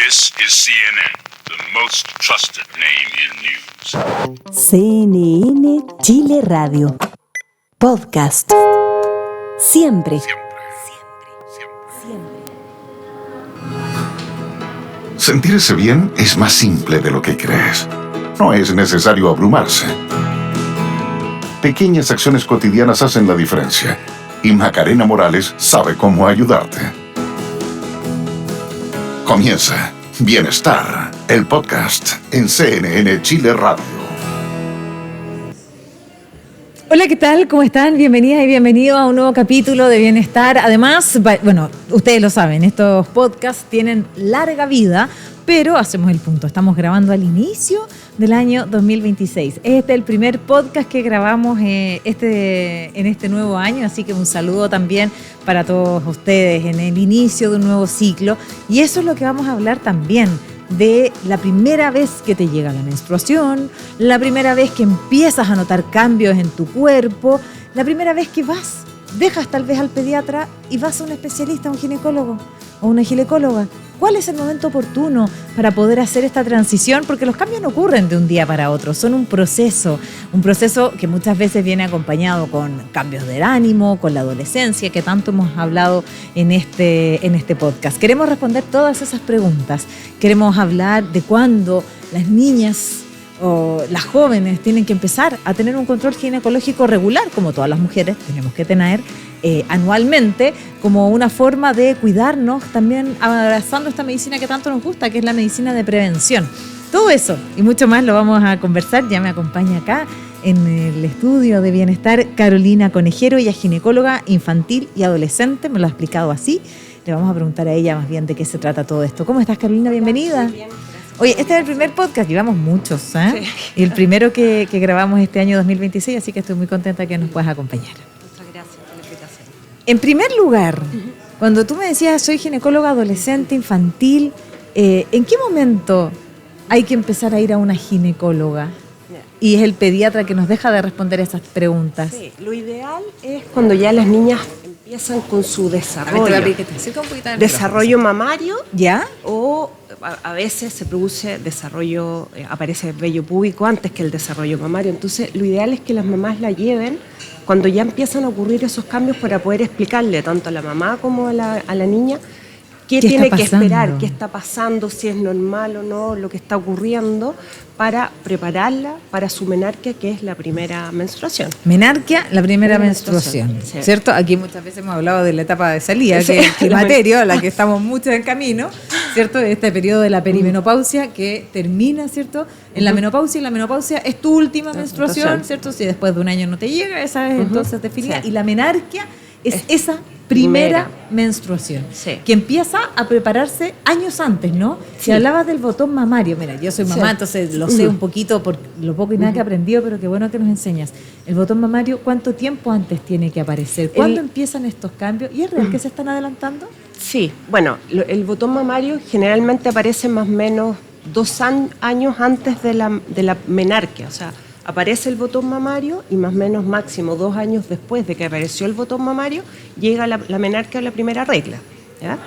This is CNN, the most trusted name in news. CNN Chile Radio. Podcast. Siempre. Sentirse bien es más simple de lo que crees. No es necesario abrumarse. Pequeñas acciones cotidianas hacen la diferencia. Y Macarena Morales sabe cómo ayudarte. Comienza Bienestar, el podcast en CNN Chile Radio. Hola, ¿qué tal? ¿Cómo están? Bienvenidas y bienvenidos a un nuevo capítulo de Bienestar. Además, bueno, ustedes lo saben, estos podcasts tienen larga vida, pero hacemos el punto. Estamos grabando al inicio del año 2026. Este es el primer podcast que grabamos en este nuevo año, así que un saludo también para todos ustedes en el inicio de un nuevo ciclo. Y eso es lo que vamos a hablar también, de la primera vez que te llega la menstruación, la primera vez que empiezas a notar cambios en tu cuerpo, la primera vez que dejas tal vez al pediatra y vas a un especialista, a un ginecólogo o una ginecóloga. ¿Cuál es el momento oportuno para poder hacer esta transición? Porque los cambios no ocurren de un día para otro, son un proceso que muchas veces viene acompañado con cambios del ánimo, con la adolescencia, que tanto hemos hablado en este podcast. Queremos responder todas esas preguntas. Queremos hablar de cuándo las niñas o las jóvenes tienen que empezar a tener un control ginecológico regular, como todas las mujeres tenemos que tener anualmente, como una forma de cuidarnos, también abrazando esta medicina que tanto nos gusta, que es la medicina de prevención. Todo eso y mucho más lo vamos a conversar. Ya me acompaña acá en el estudio de Bienestar Carolina Conejero. Ella es ginecóloga infantil y adolescente, me lo ha explicado así. Le vamos a preguntar a ella más bien de qué se trata todo esto. ¿Cómo estás, Carolina? Bienvenida. Muy bien. Oye, este es el primer podcast, llevamos muchos, ¿eh? Sí. Y el primero que grabamos este año 2026, así que estoy muy contenta que nos puedas acompañar. Muchas gracias por la invitación. En primer lugar, cuando tú me decías soy ginecóloga adolescente, infantil, ¿en qué momento hay que empezar a ir a una ginecóloga? Y es el pediatra que nos deja de responder esas preguntas. Sí, lo ideal es cuando ya las niñas empiezan con su desarrollo mamario, ¿ya? O a veces se produce aparece vello púbico antes que el desarrollo mamario. Entonces, lo ideal es que las mamás la lleven cuando ya empiezan a ocurrir esos cambios para poder explicarle tanto a la mamá como a la niña qué tiene que esperar, qué está pasando, si es normal o no, lo que está ocurriendo, para prepararla para su menarquia, que es la primera menstruación. Menarquia, la primera menstruación, sí. ¿Cierto? Aquí muchas veces hemos hablado de la etapa de salida, que es el climaterio, a la que estamos muchos en camino, ¿cierto? Este periodo de la perimenopausia que termina, ¿cierto? En la menopausia, y la menopausia es tu última menstruación, ¿cierto? Si después de un año no te llega, esa es entonces definida. Sí. Y la menarquia es esa primera menstruación, sí, que empieza a prepararse años antes, ¿no? Sí. Si hablabas del botón mamario, mira, yo soy mamá, sí, entonces lo sé un poquito por lo poco y nada que he aprendido, pero qué bueno que nos enseñas. El botón mamario, ¿cuánto tiempo antes tiene que aparecer? ¿Cuándo empiezan estos cambios? ¿Y es real que se están adelantando? Sí, bueno, el botón mamario generalmente aparece más o menos 2 años antes de la menarquia, o sea, aparece el botón mamario y más o menos máximo 2 años después de que apareció el botón mamario, llega la menarquia o la primera regla, ¿ya?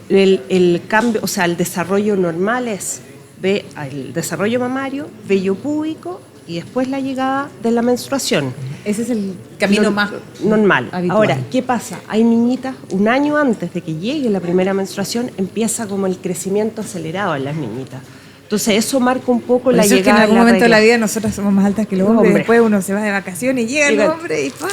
El cambio, o sea, el desarrollo normal es el desarrollo mamario, vello púbico y después la llegada de la menstruación. Ese es el camino más normal. Habitual. Ahora, ¿qué pasa? Hay niñitas, 1 año antes de que llegue la primera menstruación, empieza como el crecimiento acelerado en las niñitas. Entonces eso marca un poco la llegada. Es que en algún momento de la vida nosotras somos más altas que los hombres. Después uno se va de vacaciones y llega el hombre y ¡pah!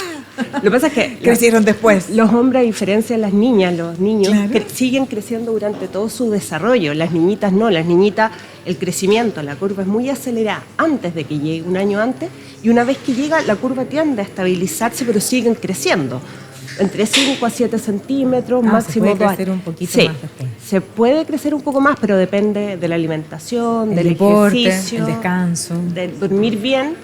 Lo que pasa es que crecieron después. Los hombres, a diferencia de las niñas, los niños, claro, siguen creciendo durante todo su desarrollo. Las niñitas no, las niñitas, el crecimiento, la curva es muy acelerada antes de que llegue, 1 año antes, y una vez que llega la curva tiende a estabilizarse, pero siguen creciendo. Entre 5 a 7 centímetros, máximo 2 años. Se puede crecer un poquito más después. Se puede crecer un poco más, pero depende de la alimentación, del deporte, ejercicio, el descanso, de dormir bien.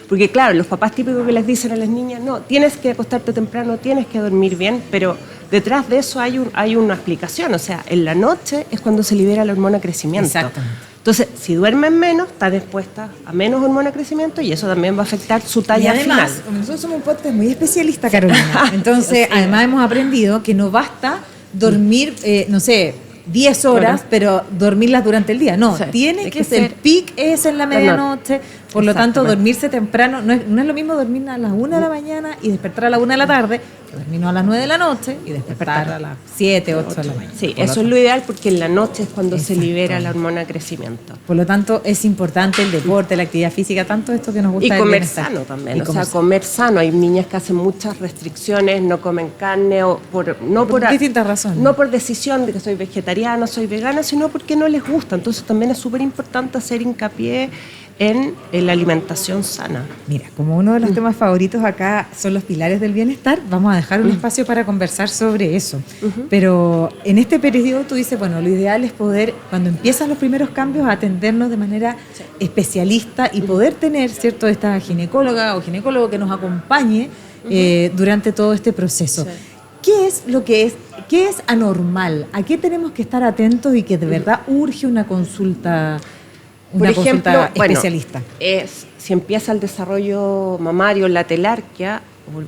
Porque claro, los papás típicos que les dicen a las niñas, no, tienes que acostarte temprano, tienes que dormir bien, pero detrás de eso hay una explicación. O sea, en la noche es cuando se libera la hormona crecimiento. Exactamente. Entonces, si duermen menos, están expuestas a menos hormona de crecimiento y eso también va a afectar su talla y además, final. Nosotros somos un podcast muy especialista, Carolina. Entonces, sí, además hemos aprendido que no basta dormir, no sé, 10 horas, Claro. pero dormirlas durante el día. No, Sí, tiene que ser, ser el peak es en la medianoche, por lo tanto Exactamente. dormirse temprano, no es lo mismo dormir a las 1 de la mañana y despertar a las 1 de la tarde, que dormirnos a las 9 de la noche y despertar a las 7, 8 de la mañana. Sí, Por lo eso es tanto- lo ideal porque en la noche es cuando se Exacto. libera la hormona de crecimiento. Por lo tanto, es importante el deporte, la actividad física, tanto esto que nos gusta Y del comer bienestar. sano también, Y o comer sea, comer sano. Hay niñas que hacen muchas restricciones, no comen carne, o no Por distintas razones. No por decisión de que soy vegetariana, soy vegana, sino porque no les gusta. Entonces también es súper importante hacer hincapié en la alimentación sana. Mira, como uno de los temas favoritos acá son los pilares del bienestar, vamos a dejar un espacio para conversar sobre eso. Pero en este periodo tú dices, bueno, lo ideal es poder, cuando empiezan los primeros cambios, atendernos de manera especialista y poder tener, ¿cierto?, esta ginecóloga o ginecólogo que nos acompañe durante todo este proceso. Sí. ¿Qué es anormal? ¿A qué tenemos que estar atentos y que de verdad urge una consulta? Una Por ejemplo, consulta bueno, especialista. si empieza el desarrollo mamario, la telarquia,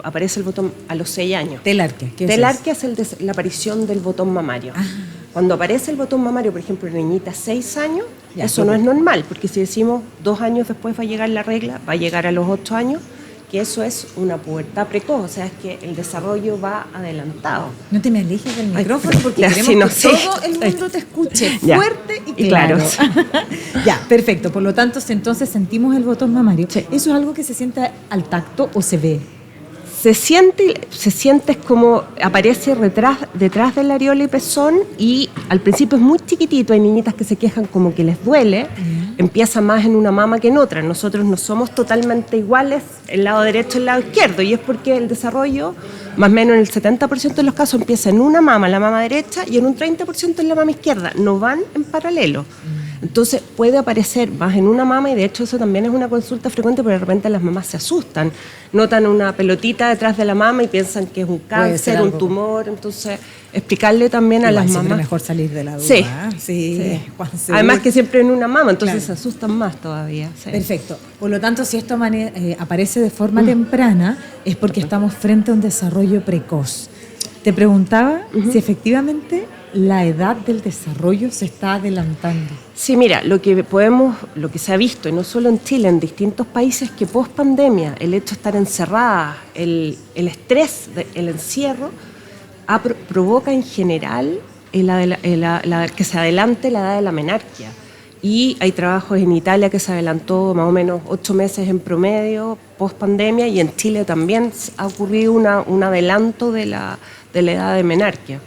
aparece el botón a los 6 años. Telarquia. ¿Qué es Telarquia es la aparición del botón mamario. Ah. Cuando aparece el botón mamario, por ejemplo, en una niñita 6 años, Ya, eso no correcto. es normal, porque si decimos 2 años después va a llegar la regla, va a llegar a los 8 años, que eso es una pubertad precoz, o sea, es que el desarrollo va adelantado. No te me alejes del Ay, micrófono pero- porque ya, queremos sí, no, que sí. todo el mundo te escuche Ya. fuerte y Y claro. claro. Ya, perfecto. Por lo tanto, si entonces sentimos el botón mamario, Sí. ¿eso es algo que se siente al tacto o se ve? Se siente es como aparece detrás del areola y pezón y al principio es muy chiquitito, hay niñitas que se quejan como que les duele, empieza más en una mama que en otra. Nosotros no somos totalmente iguales el lado derecho y el lado izquierdo y es porque el desarrollo, más o menos en el 70% de los casos, empieza en una mama, la mama derecha, y en un 30% en la mama izquierda, no van en paralelo. Entonces puede aparecer más en una mama y de hecho eso también es una consulta frecuente, pero de repente las mamás se asustan, notan una pelotita detrás de la mama y piensan que es un ser cáncer, algo. un tumor, entonces explicarle también a Igual las siempre mamás. mejor salir de la duda. Sí, ¿eh? Sí. Juan, seguro. Además que siempre en una mama, entonces Claro. se asustan más todavía. Sí. Perfecto. Por lo tanto, si esto aparece de forma temprana, es porque estamos frente a un desarrollo precoz. Te preguntaba si efectivamente la edad del desarrollo se está adelantando. Sí, mira, lo que se ha visto, y no solo en Chile, en distintos países, que post pandemia, el hecho de estar encerradas, el estrés, el encierro, provoca en general que se adelante la edad de la menarquia. Y hay trabajos en Italia que se adelantó más o menos 8 meses en promedio post pandemia, y en Chile también ha ocurrido un adelanto de la edad de menarquia.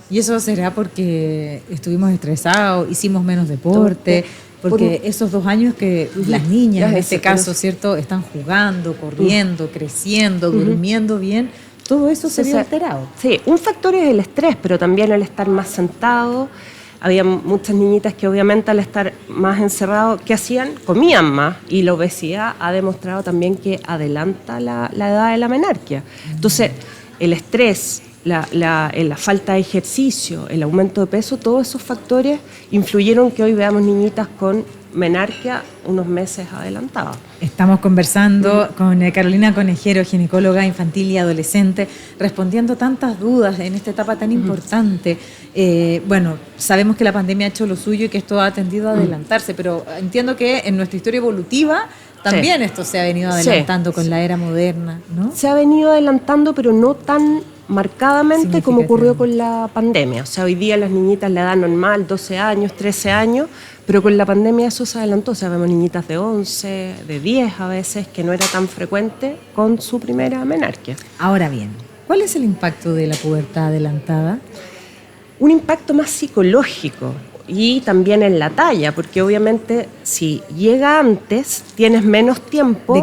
Y eso será porque estuvimos estresados, hicimos menos deporte, porque esos 2 años que las niñas, en este caso, ¿cierto?, están jugando, corriendo, creciendo, durmiendo bien, todo eso se vio alterado. Sí, un factor es el estrés, pero también el estar más sentado. Había muchas niñitas que obviamente al estar más encerrados, ¿qué hacían? Comían más, y la obesidad ha demostrado también que adelanta la edad de la menarquia. Entonces, el estrés, la falta de ejercicio, el aumento de peso, todos esos factores influyeron que hoy veamos niñitas con menarquia unos meses adelantados. Estamos conversando con Carolina Conejero, ginecóloga infantil y adolescente, respondiendo tantas dudas en esta etapa tan importante. Bueno, sabemos que la pandemia ha hecho lo suyo y que esto ha tendido a adelantarse, pero entiendo que en nuestra historia evolutiva también esto se ha venido adelantando con la era moderna, ¿no? Se ha venido adelantando, pero no tan marcadamente como ocurrió con la pandemia. O sea, hoy día las niñitas la edad normal, 12 años, 13 años, pero con la pandemia eso se adelantó. O sea, vemos niñitas de 11, de 10 a veces, que no era tan frecuente con su primera menarquia. Ahora bien, ¿cuál es el impacto de la pubertad adelantada? Un impacto más psicológico y también en la talla, porque obviamente si llega antes tienes menos tiempo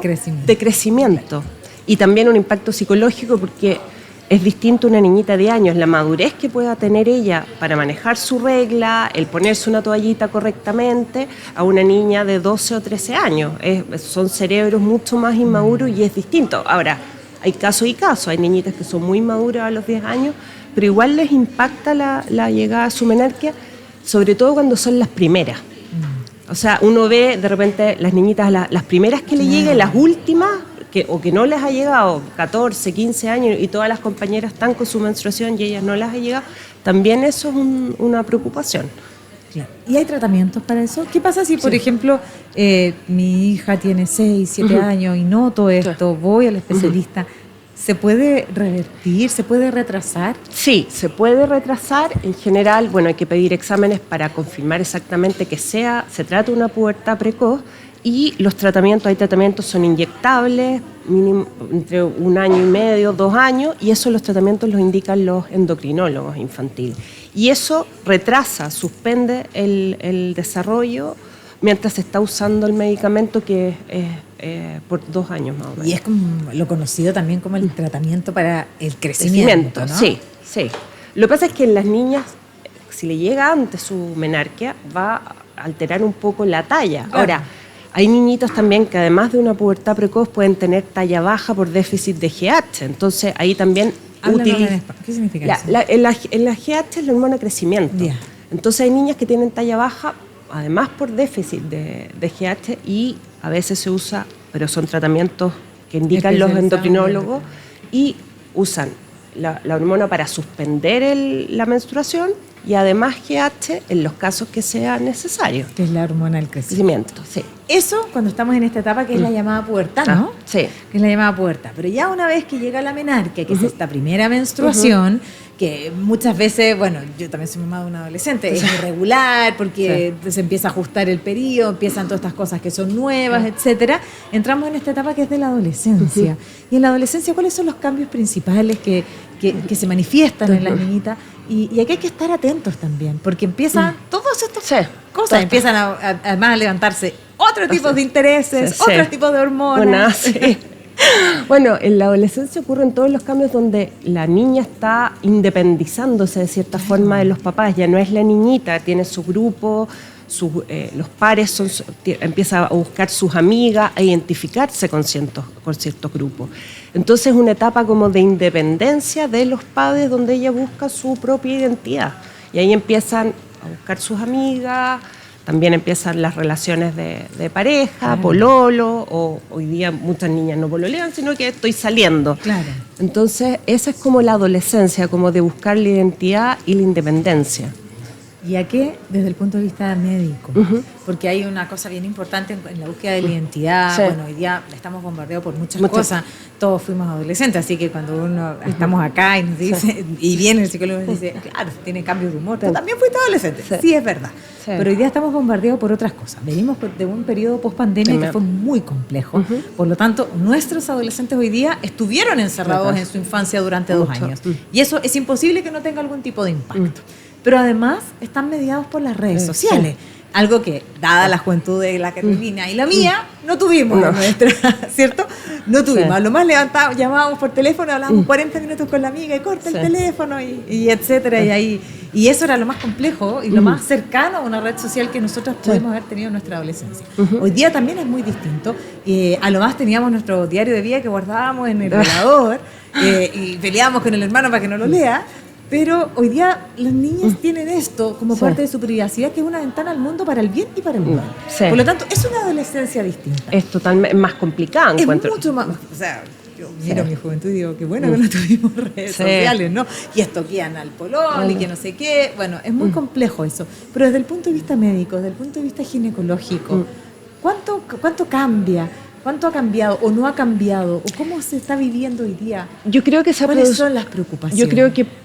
De crecimiento. Y también un impacto psicológico porque es distinto una niñita de años, la madurez que pueda tener ella para manejar su regla, el ponerse una toallita correctamente, a una niña de 12 o 13 años. Son cerebros mucho más inmaduros y es distinto. Ahora, hay casos y casos, hay niñitas que son muy maduras a los 10 años, pero igual les impacta la llegada a su menarquia, sobre todo cuando son las primeras. O sea, uno ve de repente las niñitas, las primeras que le lleguen, las últimas, o que no les ha llegado 14, 15 años y todas las compañeras están con su menstruación y ellas no les ha llegado, también eso es una preocupación. Claro. ¿Y hay tratamientos para eso? ¿Qué pasa si, por ejemplo, mi hija tiene 6, 7 años y noto esto, voy al especialista? ¿Se puede revertir? ¿Se puede retrasar? Sí, se puede retrasar. En general, bueno, hay que pedir exámenes para confirmar exactamente que se trata de una pubertad precoz. Y los tratamientos son inyectables, mínimo entre 1 año y medio, 2 años, y eso los tratamientos los indican los endocrinólogos infantiles. Y eso retrasa, suspende el desarrollo mientras se está usando el medicamento, que es por 2 años más o menos. Y es como lo conocido también como el tratamiento para el crecimiento, ¿no? Sí, sí. Lo que pasa es que en las niñas, si le llega antes su menarquia, va a alterar un poco la talla. Claro. Ahora, hay niñitos también que además de una pubertad precoz pueden tener talla baja por déficit de GH. Entonces ahí también ¿Qué significa eso? en la GH es la hormona de crecimiento. Yeah. Entonces hay niñas que tienen talla baja, además por déficit de GH, y a veces se usa, pero son tratamientos que indican los endocrinólogos, y usan la hormona para suspender la menstruación y además GH en los casos que sea necesario. Que es la hormona del crecimiento. Sí. Eso cuando estamos en esta etapa que es la llamada pubertad, ¿no? Sí. Que es la llamada pubertad. Pero ya una vez que llega la menarquia, que es esta primera menstruación, que muchas veces, bueno, yo también soy mamá de un adolescente, es irregular porque se empieza a ajustar el periodo, empiezan todas estas cosas que son nuevas, etcétera. Entramos en esta etapa que es de la adolescencia. Y en la adolescencia, ¿cuáles son los cambios principales que se manifiestan en las niñitas? Y aquí hay que estar atentos también, porque empiezan todas estas cosas, empiezan además a levantarse otro tipo de intereses, otros tipos de hormonas. Bueno, en la adolescencia ocurren todos los cambios donde la niña está independizándose de cierta forma de los papás, ya no es la niñita, tiene su grupo, los pares empieza a buscar sus amigas, a identificarse con ciertos grupos. Entonces es una etapa como de independencia de los padres donde ella busca su propia identidad. Y ahí empiezan a buscar sus amigas, también empiezan las relaciones de pareja, pololo, o hoy día muchas niñas no pololean, sino que estoy saliendo. Claro. Entonces esa es como la adolescencia, como de buscar la identidad y la independencia. ¿Y a qué? Desde el punto de vista médico. Porque hay una cosa bien importante en la búsqueda de la identidad. Bueno, hoy día estamos bombardeados por muchas cosas. Todos fuimos adolescentes, así que cuando uno estamos acá y nos dice, y viene el psicólogo y nos dice, claro, tiene cambios de humor. Tú también fuiste adolescente. Sí, es verdad. Sí. Pero hoy día estamos bombardeados por otras cosas. Venimos de un periodo post-pandemia que fue muy complejo. Por lo tanto, nuestros adolescentes hoy día estuvieron encerrados en su infancia durante 2 años. Y eso es imposible que no tenga algún tipo de impacto. Pero además están mediados por las redes sociales. Algo que, dada la juventud de la Carolina y la mía, no tuvimos nuestra, ¿cierto? No tuvimos. A lo más llamábamos por teléfono, hablábamos 40 minutos con la amiga y corta el teléfono y etcétera. Y eso era lo más complejo y lo más cercano a una red social que nosotros pudimos haber tenido en nuestra adolescencia. Hoy día también es muy distinto. A lo más teníamos nuestro diario de vida que guardábamos en el velador y peleábamos con el hermano para que no lo lea. Pero hoy día las niñas tienen esto como parte de su privacidad, que es una ventana al mundo para el bien y para el mal. Por lo tanto, es una adolescencia distinta. Es totalmente más complicada, encuentro. Es mucho más. O sea, yo miro mi juventud y digo, qué bueno que no tuvimos redes sociales, ¿no? Y estoquean al pololo y que no sé qué. Bueno, es muy complejo eso. Pero desde el punto de vista médico, desde el punto de vista ginecológico, ¿cuánto cambia? ¿Cuánto ha cambiado o no ha cambiado? ¿O cómo se está viviendo hoy día? Yo creo que ¿Cuáles son las preocupaciones? Yo creo que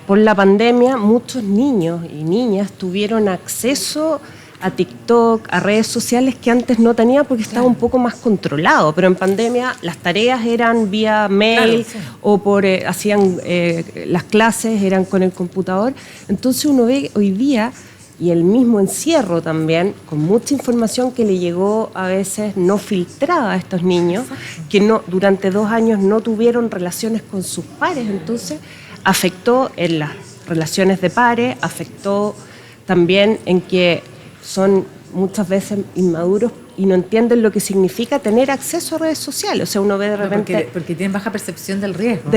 por la pandemia muchos niños y niñas tuvieron acceso a TikTok, a redes sociales que antes no tenían porque estaba un poco más controlado, pero en pandemia las tareas eran vía mail o hacían las clases eran con el computador. Entonces uno ve hoy día, y el mismo encierro también, con mucha información que le llegó a veces no filtrada a estos niños, que durante 2 años no tuvieron relaciones con sus pares, entonces afectó en las relaciones de pares, afectó también en que son muchas veces inmaduros y no entienden lo que significa tener acceso a redes sociales. O sea, uno ve de repente... Porque tienen baja percepción del riesgo.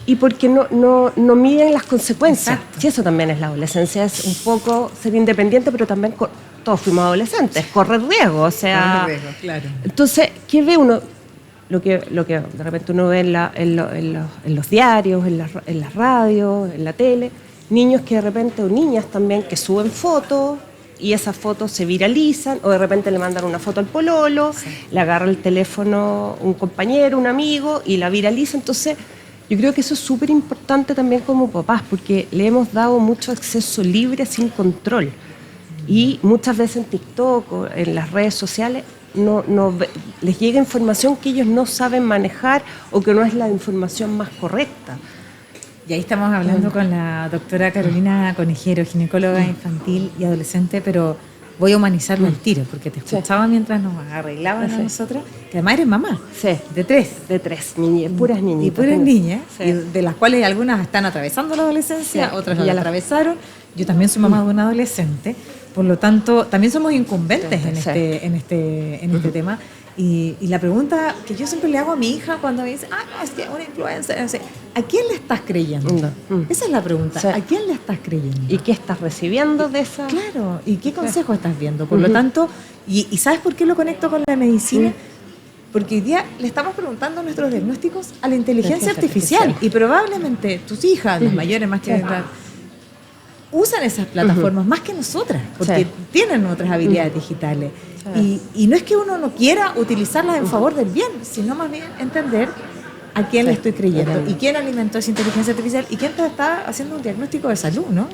Y porque no miden las consecuencias. Y eso también es la adolescencia, es un poco ser independiente, pero también todos fuimos adolescentes, correr riesgo. O sea, claro. Entonces, ¿qué ve uno? lo que de repente uno ve en los diarios, en las radios, en la tele, niños que de repente, o niñas también, que suben fotos y esas fotos se viralizan, o de repente le mandan una foto al pololo, le agarra el teléfono un compañero, un amigo y la viraliza. Entonces yo creo que eso es súper importante también como papás, porque le hemos dado mucho acceso libre sin control. Y muchas veces en TikTok o en las redes sociales les llega información que ellos no saben manejar o que no es la información más correcta. Y ahí estamos hablando con la doctora Carolina Conejero, ginecóloga infantil y adolescente, pero voy a humanizarlo al tiro, porque te escuchaba mientras nos arreglaban a nosotras, que además eres mamá, de tres niñas, puras niñitas. Y puras niñas, y de las cuales algunas están atravesando la adolescencia, otras ya la atravesaron. Yo también soy mamá de un adolescente, por lo tanto, también somos incumbentes en este tema. Y la pregunta que yo siempre le hago a mi hija cuando me dice, no, es que una influencer, no sé, ¿a quién le estás creyendo? Esa es la pregunta, ¿a quién le estás creyendo? ¿Y qué estás recibiendo de esa? Claro, ¿y qué consejo estás viendo? Por lo tanto, y ¿sabes por qué lo conecto con la medicina? Porque hoy día le estamos preguntando nuestros diagnósticos a la inteligencia artificial. Y probablemente tus hijas, las mayores más que usan esas plataformas más que nosotras, porque tienen otras habilidades digitales. Y no es que uno no quiera utilizarlas en favor del bien, sino más bien entender a quién le estoy creyendo y quién alimentó esa inteligencia artificial y quién te está haciendo un diagnóstico de salud, ¿no?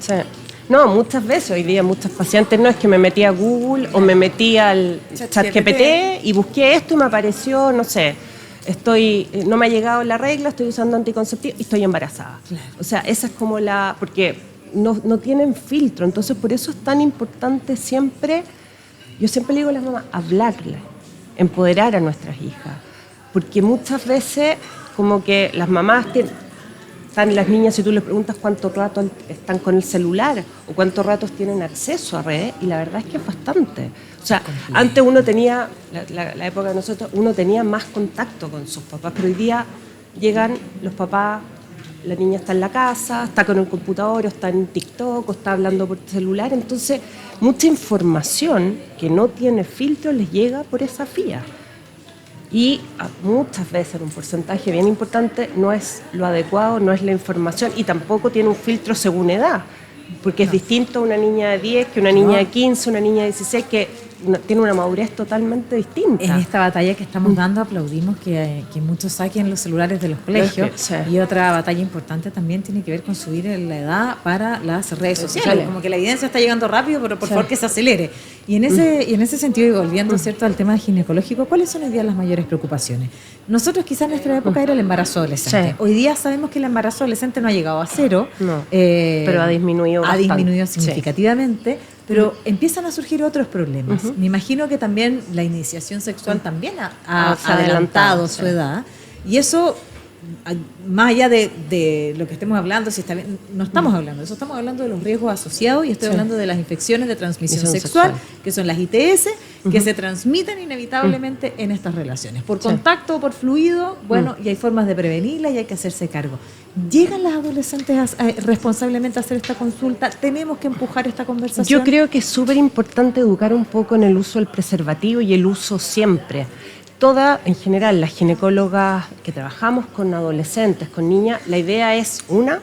No, muchas veces hoy día muchos pacientes no es que me metí a Google o me metí al ChatGPT y busqué esto y me apareció, no sé, no me ha llegado la regla, estoy usando anticonceptivos y estoy embarazada. Claro. O sea, esa es como porque no tienen filtro, entonces por eso es tan importante siempre. Yo siempre le digo a las mamás, hablarle, empoderar a nuestras hijas, porque muchas veces como que las mamás están las niñas, si tú les preguntas cuánto rato están con el celular o cuántos ratos tienen acceso a redes, y la verdad es que es bastante. O sea, antes uno tenía, la época de nosotros, uno tenía más contacto con sus papás, pero hoy día llegan los papás, la niña está en la casa, está con el computador, o está en TikTok, o está hablando por celular, entonces mucha información que no tiene filtro les llega por esa vía. Y muchas veces, en un porcentaje bien importante, no es lo adecuado, no es la información y tampoco tiene un filtro según edad, porque es distinto una niña de 10 que una niña de 15, una niña de 16 que tiene una madurez totalmente distinta. En esta batalla que estamos dando aplaudimos que muchos saquen los celulares de los colegios y otra batalla importante también tiene que ver con subir la edad para las redes sociales. Como que la evidencia está llegando rápido, pero por favor que se acelere. Y en ese sentido, y volviendo ¿cierto? al tema ginecológico, ¿cuáles son hoy día las mayores preocupaciones? Nosotros quizás en nuestra época era el embarazo adolescente. Hoy día sabemos que el embarazo adolescente no ha llegado a cero, pero ha disminuido bastante. Ha disminuido significativamente. Pero empiezan a surgir otros problemas. Me imagino que también la iniciación sexual también ha adelantado su edad. Y eso, más allá de lo que estemos hablando, si está bien, no estamos hablando de eso, estamos hablando de los riesgos asociados y estoy hablando de las infecciones de transmisión sexual, que son las ITS, que se transmiten inevitablemente en estas relaciones. Por contacto o por fluido, y hay formas de prevenirlas y hay que hacerse cargo. ¿Llegan las adolescentes responsablemente a hacer esta consulta? ¿Tenemos que empujar esta conversación? Yo creo que es súper importante educar un poco en el uso del preservativo y el uso siempre. En general, las ginecólogas que trabajamos con adolescentes, con niñas, la idea es, una,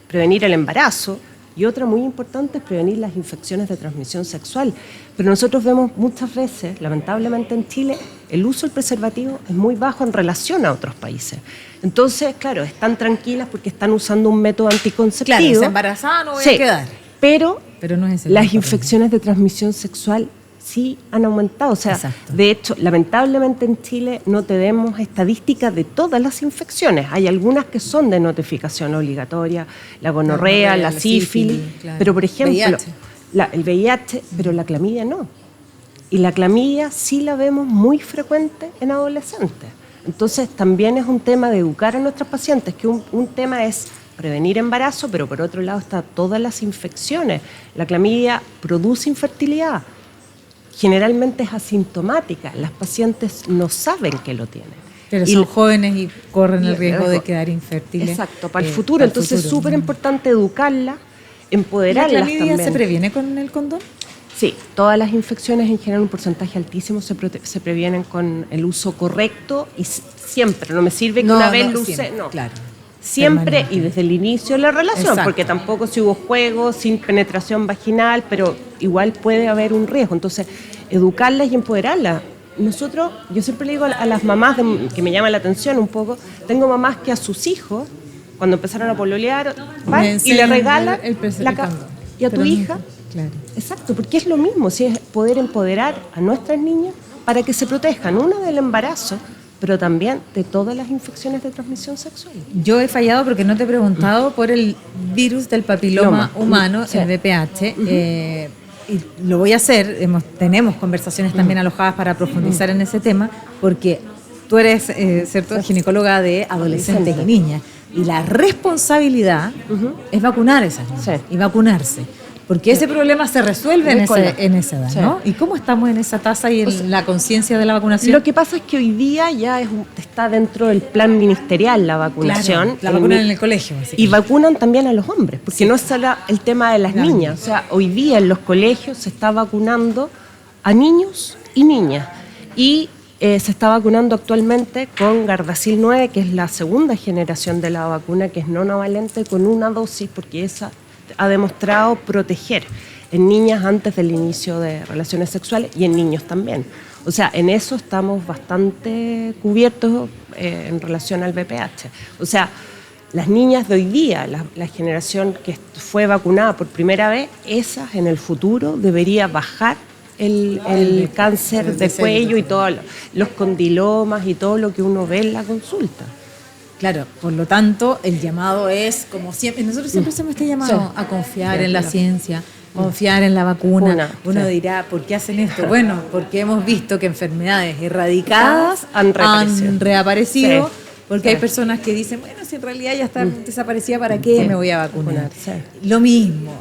prevenir el embarazo, y otra muy importante es prevenir las infecciones de transmisión sexual. Pero nosotros vemos muchas veces, lamentablemente en Chile, el uso del preservativo es muy bajo en relación a otros países. Entonces, claro, están tranquilas porque están usando un método anticonceptivo. Claro, se embarazada no voy a quedar. Pero no es las infecciones de transmisión sexual sí han aumentado. O sea, de hecho, lamentablemente en Chile no tenemos estadísticas de todas las infecciones. Hay algunas que son de notificación obligatoria, la gonorrea, la sífilis, claro. Pero por ejemplo, el VIH, pero la clamidia no. Y la clamidia sí la vemos muy frecuente en adolescentes. Entonces también es un tema de educar a nuestros pacientes, que un tema es prevenir embarazo, pero por otro lado están todas las infecciones. La clamidia produce infertilidad. Generalmente es asintomática, las pacientes no saben que lo tienen. Pero son jóvenes y corren el riesgo de quedar infértiles. Exacto, para el futuro. Entonces es súper importante educarlas, empoderarlas también. ¿La clamidia se previene con el condón? Sí, todas las infecciones en general, un porcentaje altísimo se previenen con el uso correcto y siempre. No me sirve que una vez lo use, siempre, no. claro. Siempre Permanente. y desde el inicio de la relación, Exacto. porque tampoco si hubo juego sin penetración vaginal, pero igual puede haber un riesgo. Entonces, educarlas y empoderarlas. Yo siempre le digo a las mamás, que me llama la atención un poco, tengo mamás que a sus hijos, cuando empezaron a pololear, van y le enseñan regalan el condón. Y a tu Pero hija, claro. exacto, porque es lo mismo, si es poder empoderar a nuestras niñas para que se protejan, una del embarazo, pero también de todas las infecciones de transmisión sexual. Yo he fallado porque no te he preguntado por el virus del papiloma humano, Sí. el VPH. Y lo voy a hacer. Tenemos conversaciones también alojadas para profundizar en ese tema, porque tú eres, ¿cierto?, ginecóloga de adolescentes y niñas. Y la responsabilidad es vacunar a esas niñas Sí. y vacunarse. Porque ese problema se resuelve en esa edad, Sí. ¿no? ¿Y cómo estamos en esa tasa y en la conciencia de la vacunación? Lo que pasa es que hoy día ya está dentro del plan ministerial la vacunación. Claro, la vacunan en el colegio. Así Y vacunan también a los hombres, porque Sí. no es solo el tema de las Claro. niñas. O sea, hoy día en los colegios se está vacunando a niños y niñas. Y se está vacunando actualmente con Gardasil 9, que es la segunda generación de la vacuna, que es nonavalente con una dosis, porque esa ha demostrado proteger en niñas antes del inicio de relaciones sexuales y en niños también. O sea, en eso estamos bastante cubiertos en relación al VPH. O sea, las niñas de hoy día, la generación que fue vacunada por primera vez, esas en el futuro debería bajar el cáncer de cuello y todos los condilomas y todo lo que uno ve en la consulta. Claro, por lo tanto, el llamado es, como siempre, nosotros siempre hacemos este llamado Sí. a confiar Sí, en la claro. ciencia, confiar en la vacuna. Uno Sí. dirá, ¿por qué hacen esto? Bueno, porque hemos visto que enfermedades erradicadas Han reaparecido. reaparecido, Sí. porque Sí. hay personas que dicen, bueno, si en realidad ya está desaparecida, ¿para qué Sí. me voy a vacunar? Sí. Lo mismo.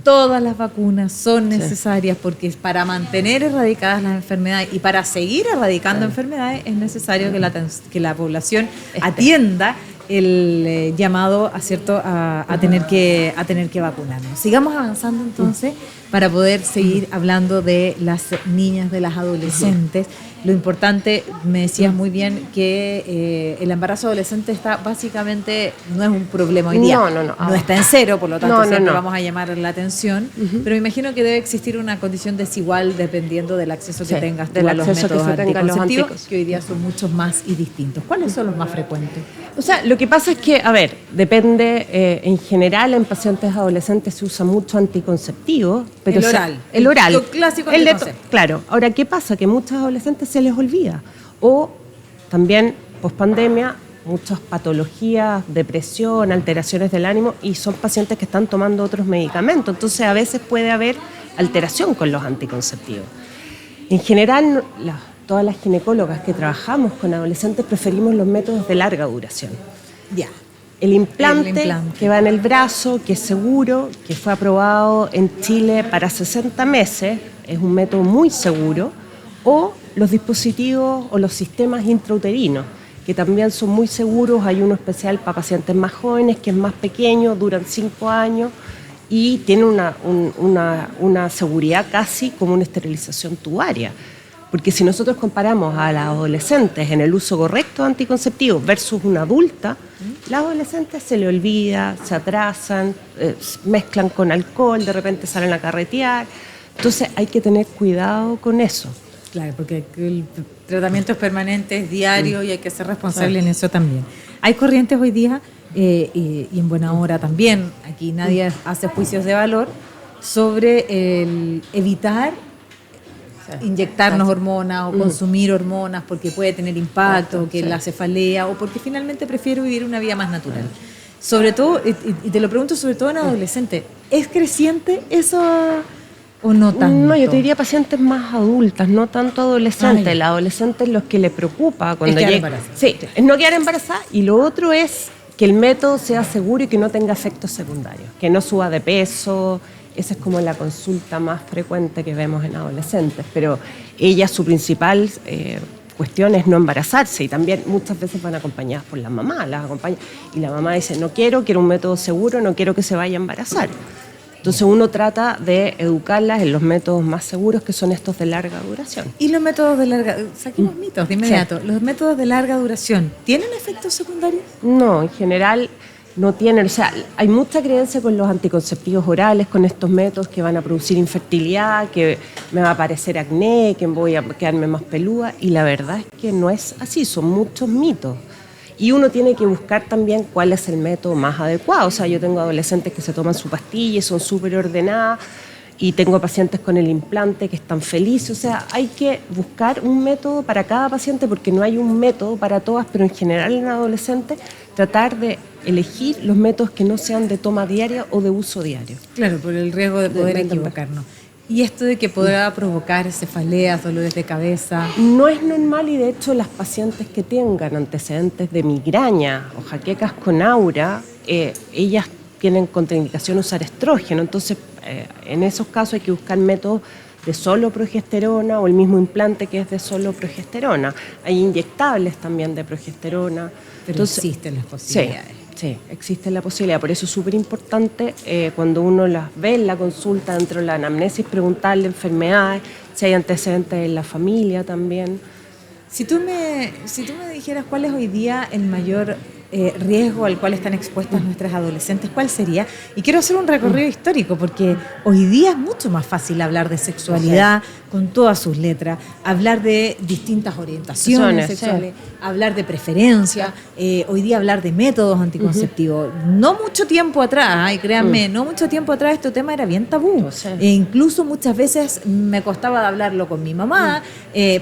Todas las vacunas son necesarias porque para mantener erradicadas las enfermedades y para seguir erradicando enfermedades es necesario que la población atienda el llamado a tener que vacunarnos. Sigamos avanzando entonces para poder seguir hablando de las niñas, de las adolescentes. Lo importante, me decías muy bien, que el embarazo adolescente está básicamente, no es un problema hoy día. No. No está en cero, por lo tanto No. siempre vamos a llamar la atención. Pero me imagino que debe existir una condición desigual dependiendo del acceso que Sí, tengas tú del a los acceso que métodos se tenga a los anticonceptivos, anticonceptivos. que hoy día son muchos más y distintos. ¿Cuáles son los más frecuentes? O sea, lo que pasa es que, a ver, depende, en general en pacientes adolescentes se usa mucho anticonceptivo. Pero El oral. El oral. Lo clásico El anticonceptivo. claro. Ahora, ¿qué pasa? Que muchas adolescentes se les olvida. O también, pospandemia, muchas patologías, depresión, alteraciones del ánimo, y son pacientes que están tomando otros medicamentos. Entonces, a veces puede haber alteración con los anticonceptivos. En general, todas las ginecólogas que trabajamos con adolescentes preferimos los métodos de larga duración. Ya. El implante, El implante. que va en el brazo, que es seguro, que fue aprobado en Chile para 60 meses, es un método muy seguro, o los dispositivos o los sistemas intrauterinos, que también son muy seguros. Hay uno especial para pacientes más jóvenes, que es más pequeño, duran 5 años y tiene una seguridad casi como una esterilización tubaria. Porque si nosotros comparamos a las adolescentes en el uso correcto de anticonceptivos versus una adulta, las adolescentes se le olvida, se atrasan, mezclan con alcohol, de repente salen a carretear. Entonces hay que tener cuidado con eso. Claro, porque el tratamiento es permanente, es diario y hay que ser responsable en eso también. Hay corrientes hoy día, y en buena hora también, aquí nadie hace juicios de valor, sobre el evitar inyectarnos hormonas o consumir hormonas porque puede tener impacto, que la cefalea, o porque finalmente prefiero vivir una vida más natural. Sobre todo, y te lo pregunto sobre todo en adolescentes, ¿es creciente eso o no tanto? No, yo te diría pacientes más adultas, no tanto adolescentes. Ah, ya. El adolescente es lo que le preocupa cuando quedar llega. embarazada. Sí, es no quedar embarazada, y lo otro es que el método sea seguro y que no tenga efectos secundarios, que no suba de peso. Esa es como la consulta más frecuente que vemos en adolescentes, pero ella, su principal cuestión es no embarazarse, y también muchas veces van acompañadas por la mamá, las acompaña, y la mamá dice, quiero un método seguro, no quiero que se vaya a embarazar. Entonces uno trata de educarlas en los métodos más seguros, que son estos de larga duración. Y los métodos de larga... Saquemos mitos de inmediato. ¿Los métodos de larga duración tienen efectos secundarios? No, en general no tienen, o sea, hay mucha creencia con los anticonceptivos orales, con estos métodos que van a producir infertilidad, que me va a aparecer acné, que voy a quedarme más peluda, y la verdad es que no es así, son muchos mitos. Y uno tiene que buscar también cuál es el método más adecuado. O sea, yo tengo adolescentes que se toman su pastilla y son súper ordenadas, y tengo pacientes con el implante que están felices. O sea, hay que buscar un método para cada paciente, porque no hay un método para todas, pero en general en adolescentes tratar de elegir los métodos que no sean de toma diaria o de uso diario. Claro, por el riesgo de poder equivocarnos. ¿Y esto de que podrá provocar cefaleas, dolores de cabeza? No es normal, y de hecho las pacientes que tengan antecedentes de migraña o jaquecas con aura, ellas tienen contraindicación usar estrógeno. Entonces, en esos casos hay que buscar métodos de solo progesterona, o el mismo implante que es de solo progesterona. Hay inyectables también de progesterona. Pero entonces, existen las posibilidades. Sí, existe la posibilidad. Por eso es súper importante cuando uno las ve en la consulta, dentro de la anamnesis, preguntarle enfermedades, si hay antecedentes en la familia también. Si tú me dijeras cuál es hoy día el mayor riesgo al cual están expuestas nuestras adolescentes, ¿cuál sería? Y quiero hacer un recorrido histórico, porque hoy día es mucho más fácil hablar de sexualidad con todas sus letras, hablar de distintas orientaciones sexuales, hablar de preferencia, hoy día hablar de métodos anticonceptivos. No mucho tiempo atrás, y créanme, no mucho tiempo atrás este tema era bien tabú. E incluso muchas veces me costaba de hablarlo con mi mamá,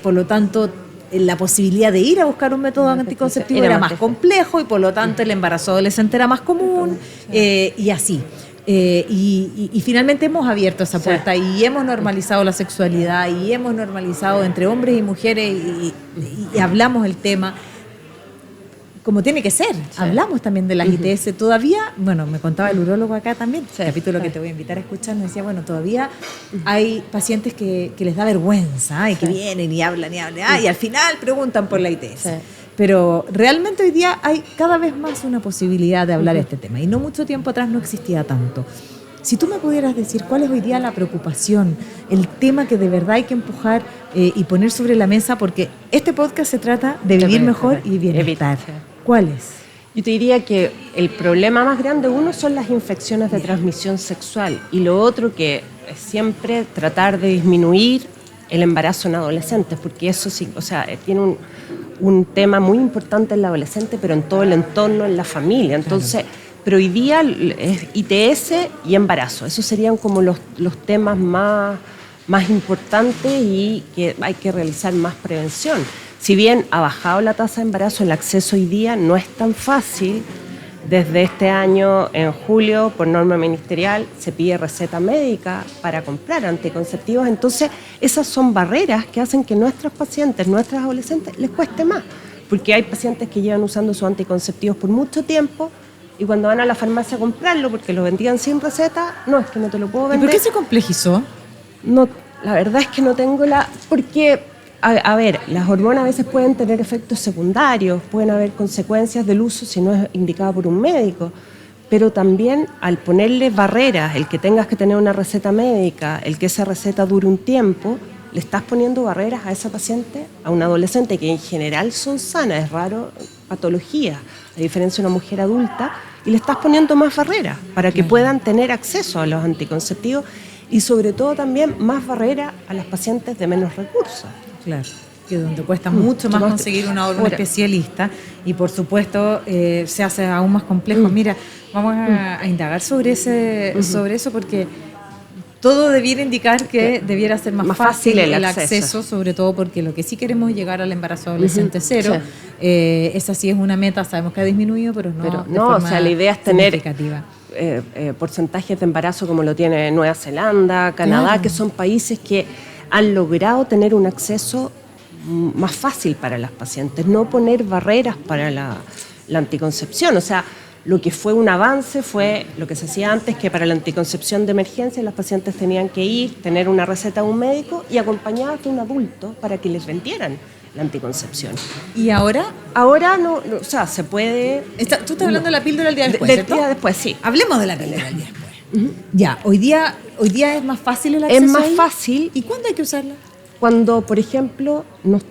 por lo tanto la posibilidad de ir a buscar un método anticonceptivo era más complejo, y por lo tanto el embarazo adolescente era más común, y así. Y finalmente hemos abierto esa puerta, y hemos normalizado la sexualidad, y hemos normalizado entre hombres y mujeres, y hablamos el tema como tiene que ser. Hablamos también de las ITS. Todavía, bueno, me contaba el urólogo acá también, capítulo que te voy a invitar a escuchar, me decía, bueno, todavía hay pacientes que les da vergüenza, y que vienen y hablan, y al final preguntan por la ITS. Pero realmente hoy día hay cada vez más una posibilidad de hablar de este tema, y no mucho tiempo atrás no existía tanto. Si tú me pudieras decir cuál es hoy día la preocupación, el tema que de verdad hay que empujar y poner sobre la mesa, porque este podcast se trata de vivir mejor y bienestar. ¿Cuál es? Yo te diría que el problema más grande, uno, son las infecciones de transmisión sexual, y lo otro que es siempre tratar de disminuir el embarazo en adolescentes, porque eso sí, o sea, tiene un tema muy importante en la adolescente, pero en todo el entorno, en la familia. Entonces, pero hoy día es ITS y embarazo. Esos serían como los temas más importantes, y que hay que realizar más prevención. Si bien ha bajado la tasa de embarazo, el acceso hoy día no es tan fácil. Desde este año, en julio, por norma ministerial, se pide receta médica para comprar anticonceptivos. Entonces, esas son barreras que hacen que nuestros pacientes, nuestras adolescentes, les cueste más. Porque hay pacientes que llevan usando sus anticonceptivos por mucho tiempo, y cuando van a la farmacia a comprarlo, porque lo vendían sin receta, no, es que no te lo puedo vender. ¿Y por qué se complejizó? No, la verdad es que no tengo porque... A ver, las hormonas a veces pueden tener efectos secundarios, pueden haber consecuencias del uso si no es indicado por un médico, pero también al ponerle barreras, el que tengas que tener una receta médica, el que esa receta dure un tiempo, le estás poniendo barreras a esa paciente, a una adolescente que en general son sanas, es raro patología, a diferencia de una mujer adulta, y le estás poniendo más barreras para que puedan tener acceso a los anticonceptivos, y sobre todo también más barreras a las pacientes de menos recursos. Claro, que donde cuesta mucho más conseguir una hormona especialista, y por supuesto se hace aún más complejo. Mira, vamos a indagar sobre eso, porque todo debiera indicar que debiera ser más fácil el acceso, sobre todo porque lo que sí queremos es llegar al embarazo adolescente cero. Esa sí es una meta, sabemos que ha disminuido, pero no de forma o sea, la idea es tener significativa. Porcentajes de embarazo como lo tiene Nueva Zelanda, Canadá, que son países que han logrado tener un acceso más fácil para las pacientes, no poner barreras para la anticoncepción. O sea, lo que fue un avance fue lo que se hacía antes, que para la anticoncepción de emergencia las pacientes tenían que ir, tener una receta de un médico y acompañadas de un adulto para que les vendieran la anticoncepción. ¿Y ahora? Ahora no, o sea, se puede... Tú estás hablando de la píldora el día después, del ¿cierto? día después, sí. Hablemos de la píldora el día después. Ya, hoy día es más fácil el Es acceso más ahí. fácil ¿Y cuándo hay que usarla? cuando, por ejemplo,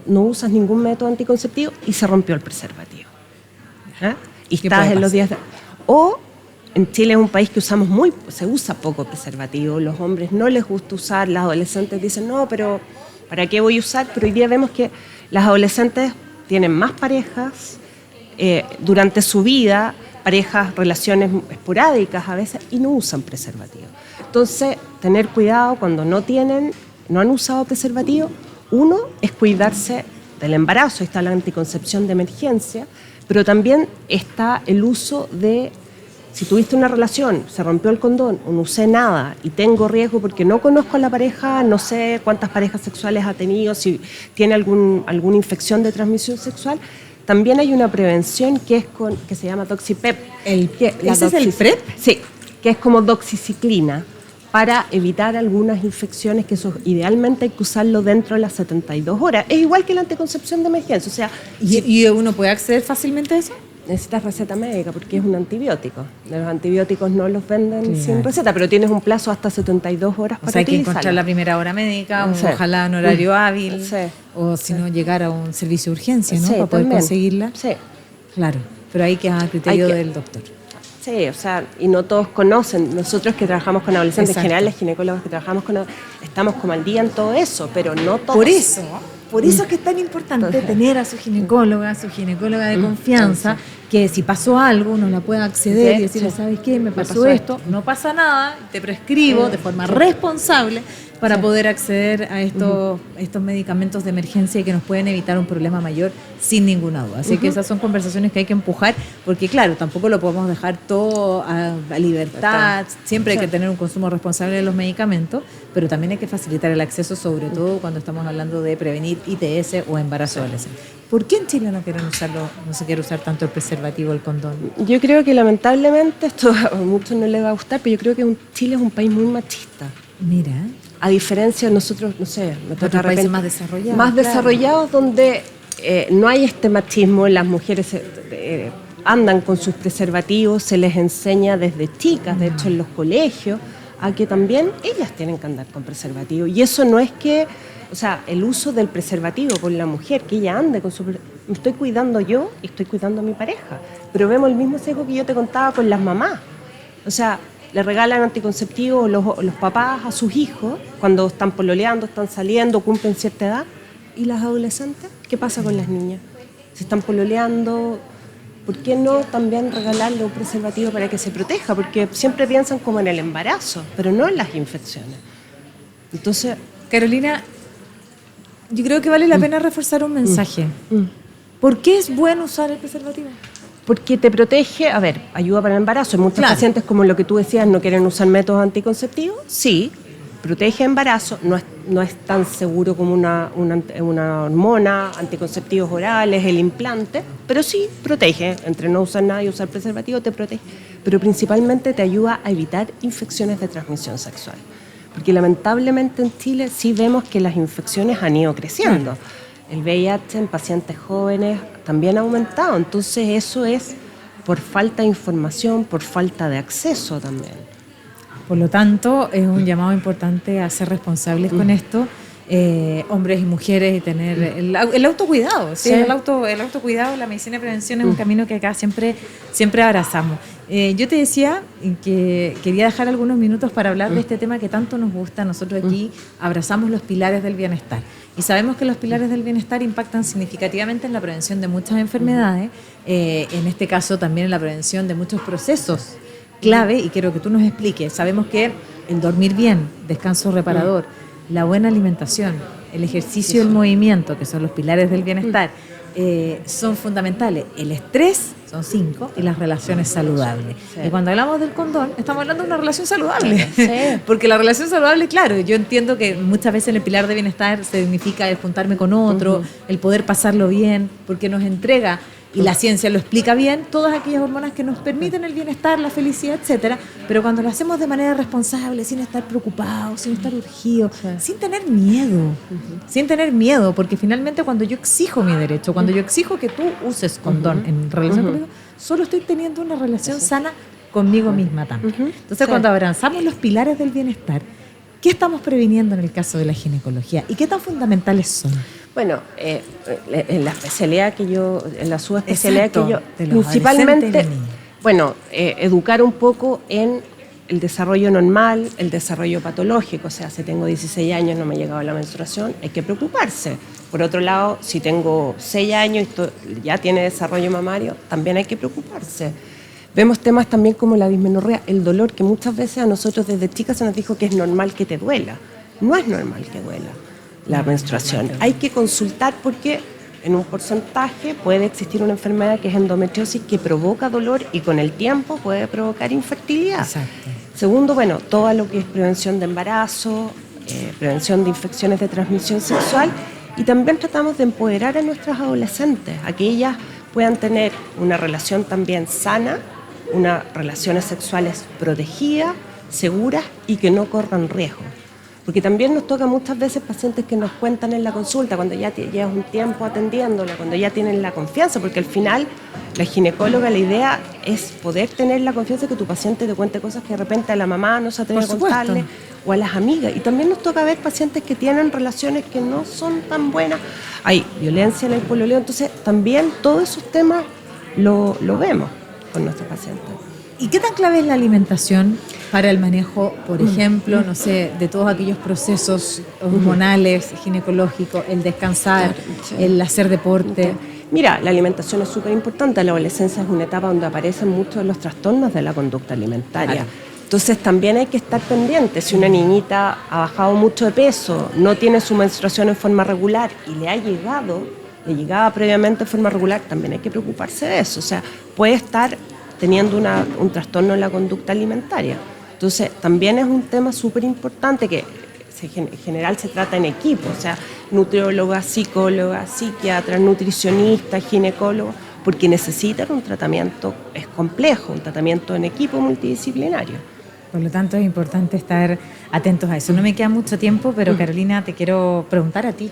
no usas ningún método anticonceptivo y se rompió el preservativo. ¿Ah? Y ¿Qué estás puede en los pasar? días o en Chile es un país que se usa poco preservativo, los hombres no les gusta usar, las adolescentes dicen, no, pero ¿para qué voy a usar? Pero hoy día vemos que las adolescentes tienen más parejas durante su vida, relaciones esporádicas a veces, y no usan preservativo. Entonces, tener cuidado cuando no han usado preservativo. Uno es cuidarse del embarazo, está la anticoncepción de emergencia, pero también está el uso de, si tuviste una relación, se rompió el condón o no usé nada y tengo riesgo porque no conozco a la pareja, no sé cuántas parejas sexuales ha tenido, si tiene alguna infección de transmisión sexual, también hay una prevención que se llama Doxipep. ¿Ese es el PrEP? Sí, que es como doxiciclina, para evitar algunas infecciones, que eso idealmente hay que usarlo dentro de las 72 horas. Es igual que la anticoncepción de emergencia, o sea, ¿Y uno puede acceder fácilmente a eso? necesitas receta médica porque es un antibiótico. Los antibióticos no los venden Claro. sin receta, pero tienes un plazo hasta 72 horas O para sea, hay que utilizarlo. encontrar la primera hora médica, Sí. ojalá en horario hábil, Sí. o si no, llegar a un servicio de urgencia, ¿no? Sí, Para poder también. conseguirla. Sí. Claro, pero ahí queda a criterio Hay que- del doctor. Sí, o sea, y no todos conocen. Nosotros que trabajamos con adolescentes, en Exacto. general las ginecólogas que trabajamos con estamos como al día en todo eso, pero no todos. Por eso es que es tan importante tener a su ginecóloga de confianza, que si pasó algo uno la pueda acceder Sí, y decirle, sí. ¿sabes qué? Me pasó pasó esto, no pasa nada, te prescribo de forma responsable para poder acceder a estos medicamentos de emergencia y que nos pueden evitar un problema mayor sin ninguna duda. Así que esas son conversaciones que hay que empujar, porque claro, tampoco lo podemos dejar todo a libertad, siempre hay que tener un consumo responsable de los medicamentos, pero también hay que facilitar el acceso, sobre todo cuando estamos hablando de prevenir ITS o embarazo adolescente. ¿Por qué en Chile no se quiere usar tanto el preservativo, el condón? Yo creo que lamentablemente, esto a muchos no les va a gustar, pero yo creo que Chile es un país muy machista. Mira, A diferencia de nosotros, no sé, me toca otros de repente- países más desarrollados. Más claro. desarrollados donde no hay este machismo, las mujeres andan con sus preservativos, se les enseña desde chicas, de hecho en los colegios, a que también ellas tienen que andar con preservativo. Y eso no es que, o sea, el uso del preservativo por la mujer, que ella ande con su... Me estoy cuidando yo y estoy cuidando a mi pareja. Pero vemos el mismo sesgo que yo te contaba con las mamás. O sea, le regalan anticonceptivos los papás a sus hijos cuando están pololeando, están saliendo, cumplen cierta edad. ¿Y las adolescentes? ¿Qué pasa con las niñas? Se están pololeando. ¿Por qué no también regalarle un preservativo para que se proteja? Porque siempre piensan como en el embarazo, pero no en las infecciones. Entonces, Carolina, yo creo que vale la pena reforzar un mensaje. ¿Por qué es bueno usar el preservativo? porque te protege, a ver, ayuda para el embarazo. Muchos Claro. pacientes, como lo que tú decías, no quieren usar métodos anticonceptivos. Sí, protege embarazo, no es tan seguro como una hormona, anticonceptivos orales, el implante, pero sí protege. Entre no usar nada y usar preservativo te protege. Pero principalmente te ayuda a evitar infecciones de transmisión sexual. Porque lamentablemente en Chile sí vemos que las infecciones han ido creciendo. El VIH en pacientes jóvenes también ha aumentado. Entonces eso es por falta de información, por falta de acceso también. Por lo tanto, es un llamado importante a ser responsables con esto, hombres y mujeres, y tener el autocuidado. ¿sí? Sí. El autocuidado, la medicina de prevención es un camino que acá siempre abrazamos. Yo te decía que quería dejar algunos minutos para hablar de este tema que tanto nos gusta. Nosotros aquí abrazamos los pilares del bienestar. Y sabemos que los pilares del bienestar impactan significativamente en la prevención de muchas enfermedades, en este caso también en la prevención de muchos procesos clave, y quiero que tú nos expliques. Sabemos que el dormir bien, descanso reparador, la buena alimentación, el ejercicio y el movimiento, que son los pilares del bienestar, son fundamentales. El estrés son 5 y las relaciones saludables. Sí. Y cuando hablamos del condón, estamos hablando de una relación saludable. Sí. Porque la relación saludable, claro, yo entiendo que muchas veces en el pilar de bienestar significa el juntarme con otro, el poder pasarlo bien, porque nos entrega, y la ciencia lo explica bien, todas aquellas hormonas que nos permiten el bienestar, la felicidad, etcétera. Pero cuando lo hacemos de manera responsable, sin estar preocupados, sin estar urgidos, sin tener miedo, porque finalmente cuando yo exijo mi derecho, cuando yo exijo que tú uses condón en relación conmigo, solo estoy teniendo una relación sana conmigo misma también. Entonces, Sí. cuando abrazamos los pilares del bienestar, ¿qué estamos previniendo en el caso de la ginecología? ¿Y qué tan fundamentales son? Bueno, en la especialidad que yo, en la subespecialidad Exacto, que yo, de los principalmente, adolescentes y los niños. bueno, educar un poco en el desarrollo normal, el desarrollo patológico, o sea, si tengo 16 años no me ha llegado la menstruación, hay que preocuparse. Por otro lado, si tengo 6 años y ya tiene desarrollo mamario, también hay que preocuparse. Vemos temas también como la dismenorrea, el dolor, que muchas veces a nosotros desde chicas se nos dijo que es normal que te duela. No es normal que duela la menstruación. Hay que consultar porque en un porcentaje puede existir una enfermedad que es endometriosis que provoca dolor y con el tiempo puede provocar infertilidad. Exacto. Segundo, bueno, todo lo que es prevención de embarazo, prevención de infecciones de transmisión sexual, y también tratamos de empoderar a nuestras adolescentes, a que ellas puedan tener una relación también sana, unas relaciones sexuales protegidas, seguras y que no corran riesgo. Porque también nos toca muchas veces pacientes que nos cuentan en la consulta, cuando ya llevas un tiempo atendiéndola, cuando ya tienen la confianza, porque al final la ginecóloga, la idea es poder tener la confianza que tu paciente te cuente cosas que de repente a la mamá no se atreve a Por supuesto. contarle, o a las amigas. Y también nos toca ver pacientes que tienen relaciones que no son tan buenas. Hay violencia en el pololeo, entonces también todos esos temas lo vemos con nuestros pacientes. ¿Y qué tan clave es la alimentación para el manejo, por ejemplo, no sé, de todos aquellos procesos hormonales, ginecológicos, el descansar, Sí. el hacer deporte? Mira, la alimentación es súper importante. La adolescencia es una etapa donde aparecen muchos de los trastornos de la conducta alimentaria. Claro. Entonces también hay que estar pendiente. Si una niñita ha bajado mucho de peso, no tiene su menstruación en forma regular y le llegaba previamente en forma regular, también hay que preocuparse de eso. O sea, puede estar teniendo un trastorno en la conducta alimentaria. Entonces también es un tema súper importante que en general se trata en equipo, o sea, nutriólogas, psicólogas, psiquiatras, nutricionistas, ginecólogos, porque necesitan un tratamiento, es complejo, un tratamiento en equipo multidisciplinario. Por lo tanto, es importante estar atentos a eso. No me queda mucho tiempo, pero Carolina, te quiero preguntar a ti.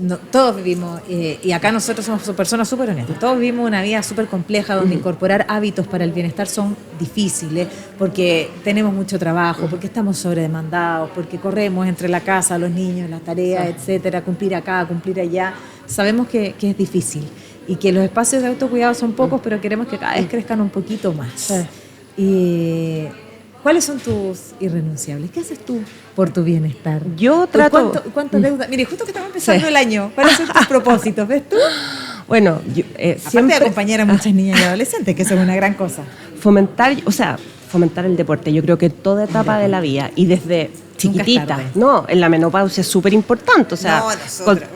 No, todos vivimos, y acá nosotros somos personas súper honestas, todos vivimos una vida súper compleja donde incorporar hábitos para el bienestar son difíciles porque tenemos mucho trabajo, porque estamos sobredemandados, porque corremos entre la casa, los niños, las tareas, etcétera, cumplir acá, cumplir allá. Sabemos que es difícil y que los espacios de autocuidado son pocos, pero queremos que cada vez crezcan un poquito más. Sí. Y ¿cuáles son tus irrenunciables? ¿Qué haces tú por tu bienestar? Yo trato... ¿Cuánta deuda? Mire, justo que estamos empezando Sí. el año. ¿Cuáles son tus propósitos? ¿Ves tú? Bueno, Aparte siempre de acompañar a muchas niñas y adolescentes, que eso es una gran cosa. fomentar el deporte. Yo creo que toda etapa de la vida y desde chiquitita, tarde. no, en la menopausia es súper importante. O sea, No, nosotras.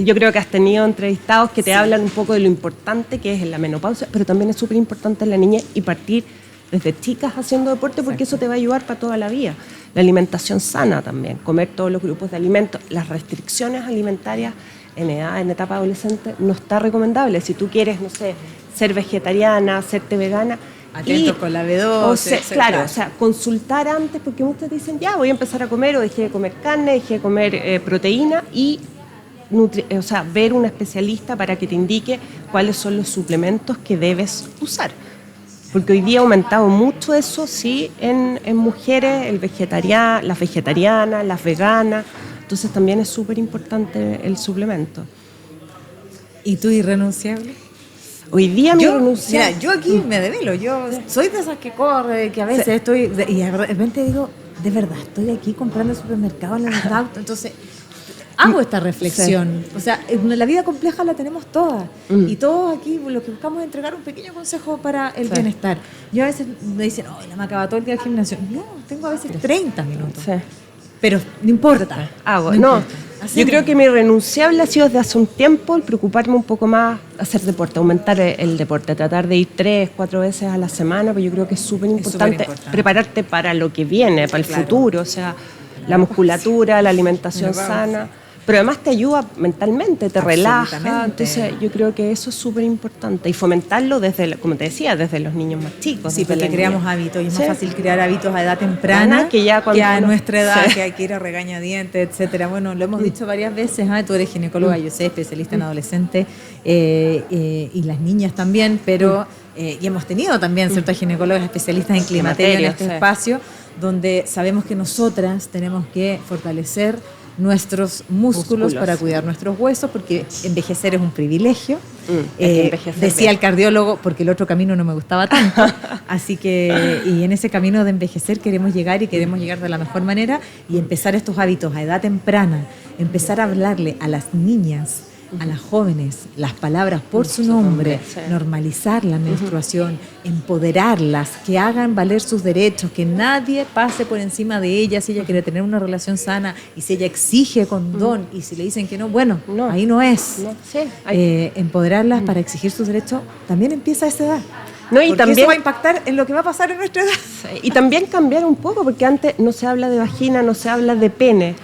yo creo que has tenido entrevistados que te hablan un poco de lo importante que es en la menopausia, pero también es súper importante en la niñez y partir desde chicas haciendo deporte porque eso te va a ayudar para toda la vida. La alimentación sana también, comer todos los grupos de alimentos, las restricciones alimentarias en etapa adolescente no está recomendable. Si tú quieres, no sé, ser vegetariana, hacerte vegana, Atento con la B12, claro, o sea, consultar antes porque muchos dicen, ya voy a empezar a comer o dejé de comer carne, dejé de comer proteína y ver un especialista para que te indique cuáles son los suplementos que debes usar. Porque hoy día ha aumentado mucho eso, sí, en mujeres, las vegetarianas, las veganas. Entonces también es súper importante el suplemento. ¿Y tú irrenunciable? Hoy día mi renuncia... Mira, yo aquí me develo. Yo soy de esas que corre, que a veces estoy... Y de repente digo, de verdad, estoy aquí comprando el supermercado en el auto. Entonces, hago esta reflexión. O sea, la vida compleja la tenemos todas. Y todos aquí lo que buscamos es entregar un pequeño consejo para el bienestar. Yo a veces me dicen, oh, la me acaba todo el día al gimnasio. No, tengo a veces 30 minutos. Sí. Pero no importa. Hago. No No, importa. yo Hacemos. creo que mi renunciable ha sido desde hace un tiempo el preocuparme un poco más, hacer deporte, aumentar el deporte, tratar de ir 3-4 veces a la semana, porque yo creo que es súper importante superimportante. prepararte para lo que viene, para el futuro, o sea, la musculatura, la alimentación sana, pero además te ayuda mentalmente, te relaja. Absolutamente. Entonces yo creo que eso es súper importante y fomentarlo desde, como te decía, desde los niños más chicos. Sí, desde porque la creamos niñez. hábitos y es Sí. más fácil crear hábitos a edad temprana Que ya cuando a uno- nuestra edad, Sí. que hay que ir a regañadientes, etcétera. Bueno, lo hemos dicho varias veces, tú eres ginecóloga, yo sé, especialista en adolescentes y las niñas también, pero y hemos tenido también ciertos ginecólogos especialistas en climaterio en Climaterio, este sí. espacio, donde sabemos que nosotras tenemos que fortalecer nuestros músculos para cuidar nuestros huesos, porque envejecer es un privilegio. hay que envejecer Decía bien. el cardiólogo, porque el otro camino no me gustaba tanto, así que, y en ese camino de envejecer queremos llegar y queremos llegar de la mejor manera y empezar estos hábitos a edad temprana, empezar a hablarle a las niñas, a las jóvenes, las palabras por su nombre, sí. normalizar la menstruación, empoderarlas, que hagan valer sus derechos, que nadie pase por encima de ellas si ella quiere tener una relación sana y si ella exige condón y si le dicen que no, bueno, No. ahí no es. No, sí, Empoderarlas para exigir sus derechos también empieza a esa edad. No, y Porque también- eso va a impactar en lo que va a pasar en nuestra edad. Y también cambiar un poco, porque antes no se habla de vagina, no se habla de pene.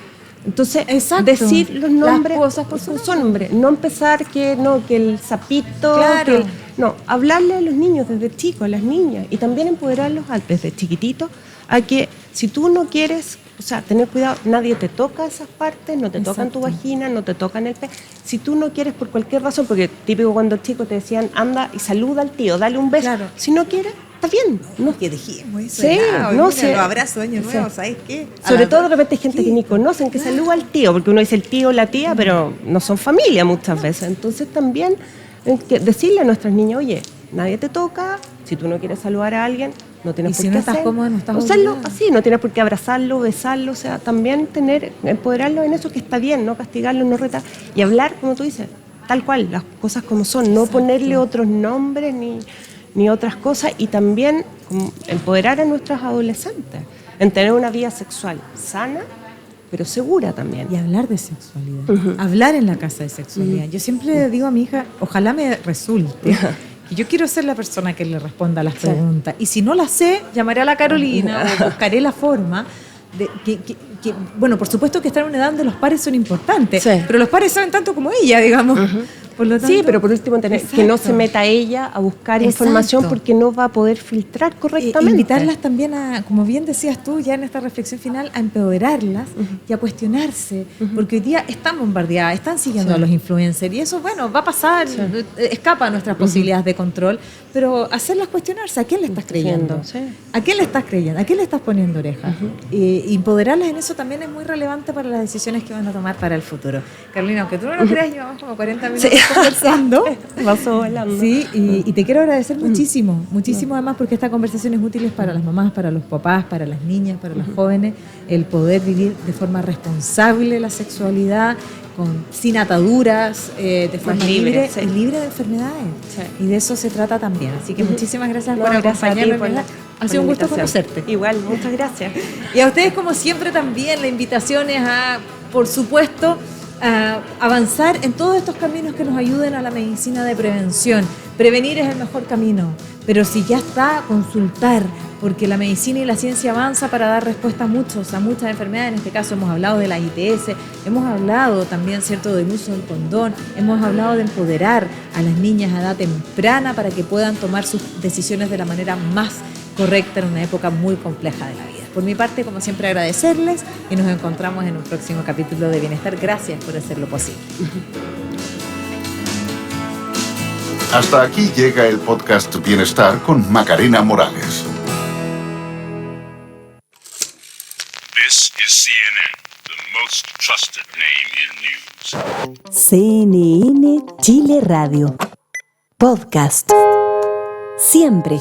Entonces, Exacto. decir los nombres Las cosas por su nombre. No empezar que el sapito, Claro. que no, hablarle a los niños desde chicos, a las niñas, y también empoderarlos desde chiquititos, a que si tú no quieres, o sea, tener cuidado, nadie te toca esas partes, no te tocan tu Exacto. vagina, no te tocan el pene. Si tú no quieres por cualquier razón, porque típico cuando chicos te decían, anda y saluda al tío, dale un beso. Claro. Si no quieres, está bien. No, Que dejemos eso. Sí, de lado, no mira, sé. Los abrazos año nuevo, Sí. ¿sabes qué? Sobre todo de repente hay gente que ni conocen, que saluda al tío, porque uno dice el tío o la tía, pero no son familia muchas veces. Entonces también que decirle a nuestras niñas, oye, nadie te toca, si tú no quieres saludar a alguien, no tienes Y por si qué no estás hacerlo. cómoda, no estás Hacerlo obligada. así, no tienes por qué abrazarlo, besarlo, o sea, también empoderarlo en eso que está bien, no castigarlo, no retar, y hablar, como tú dices, tal cual, las cosas como son, no ponerle otros nombres ni otras cosas, y también como empoderar a nuestras adolescentes en tener una vida sexual sana, pero segura también. Y hablar de sexualidad. Hablar en la casa de sexualidad. Yo siempre digo a mi hija, ojalá me resulte. Que yo quiero ser la persona que le responda a las preguntas. Y si no la sé, llamaré a la Carolina o buscaré la forma de que, bueno, por supuesto que estar en una edad donde los pares son importantes, Sí. pero los pares saben tanto como ella, digamos. Por lo Sí, tanto, pero por último que no se Exacto. meta ella a buscar Exacto. información porque no va a poder filtrar correctamente. Invitarlas también a, como bien decías tú, ya en esta reflexión final, a empoderarlas y a cuestionarse, porque hoy día están bombardeadas, están siguiendo a los influencers y eso, bueno, va a pasar, escapa a nuestras posibilidades de control, pero hacerlas cuestionarse, ¿a quién le estás creyendo? Sí. ¿A quién le estás creyendo? ¿A quién le estás poniendo oreja? Y empoderarlas en eso también es muy relevante para las decisiones que van a tomar para el futuro. Carolina, aunque tú no lo creas, llevamos como 40 minutos conversando. Pasó volando. Sí, y te quiero agradecer muchísimo, muchísimo además porque esta conversación es útil para las mamás, para los papás, para las niñas, para los jóvenes, el poder vivir de forma responsable la sexualidad, sin ataduras, de forma libre sí. y libre de enfermedades. Sí. Y de eso se trata también. Así que muchísimas gracias No, por gracias a ti acompañarnos. por la- Ha por sido la un gusto invitación. conocerte. Igual, muchas gracias. Y a ustedes, como siempre, también la invitación es a, por supuesto, a avanzar en todos estos caminos que nos ayuden a la medicina de prevención. Prevenir es el mejor camino, pero si ya está, consultar, porque la medicina y la ciencia avanza para dar respuesta a muchas enfermedades. En este caso hemos hablado de la ITS, hemos hablado también, ¿cierto?, del uso del condón, hemos hablado de empoderar a las niñas a edad temprana para que puedan tomar sus decisiones de la manera más correcta en una época muy compleja de la vida. Por mi parte, como siempre, agradecerles y nos encontramos en un próximo capítulo de Bienestar. Gracias por hacerlo posible. Hasta aquí llega el podcast Bienestar con Macarena Morales. This is CNN, the most trusted name in news. CNN Chile Radio. Podcast. Siempre